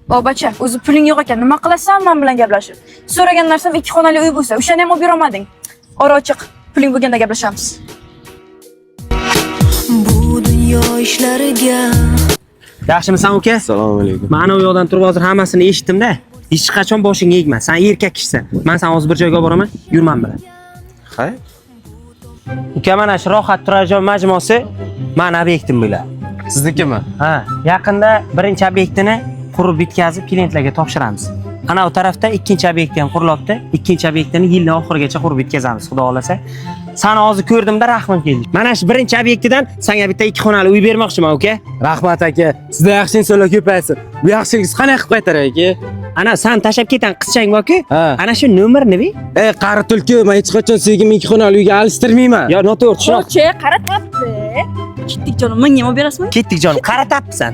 Bobacha, o'zi puling yo'q ekan, nima qilasan men bilan gaplashib? So'ragan narsam 2 xonali uy bo'lsa, o'shani ham olib bera olmading. Ora ochiq, puling bo'lganda gaplashamiz. Bu dunyo ishlariga Yaxshimisan uka? Assalomu alaykum. Mana u yoqdan turib hozir hammasini eshitdim-da. Hech qachon boshingga egma. Sen erkak kishisan. Men seni hozir bir joyga olib boraman. Yurman bilan. Hay? Uka, mana shu rohat turar joy majmuasi men obyektim bo'ladi. Siznikimi? Ha, yaqinda birinchi obyektini qurib bitkazib klientlarga topshiramiz. Ana u tarafda ikkinchi obyekt ham qurilyapti. Ikkinchi obyektini yilning oxirigacha qurib bitkazamiz, xudo xolasa. Seni hozir ko'rdimda rahmim keldi. Mana shu birinchi obyektidan senga bitta 2 xonali uy bermoqchiman, uka. Rahmat aka. Sizda yaxshi insonlar ko'paysin. Bu yaxshiligingiz qanday qilib qaytaray aka? Ana sen tashab ketan qizchang borku? Ha. Ana shu nomerni ber. Qari tulki, men hech qachon sevgimni 2 xonali uyga alishtirmayman. Yo, noto'g'ri tushun. Qo'che, qaratyapti. Ketdik jonim, menga olib berasizmi? Ketdik jonim, qaratyapsan.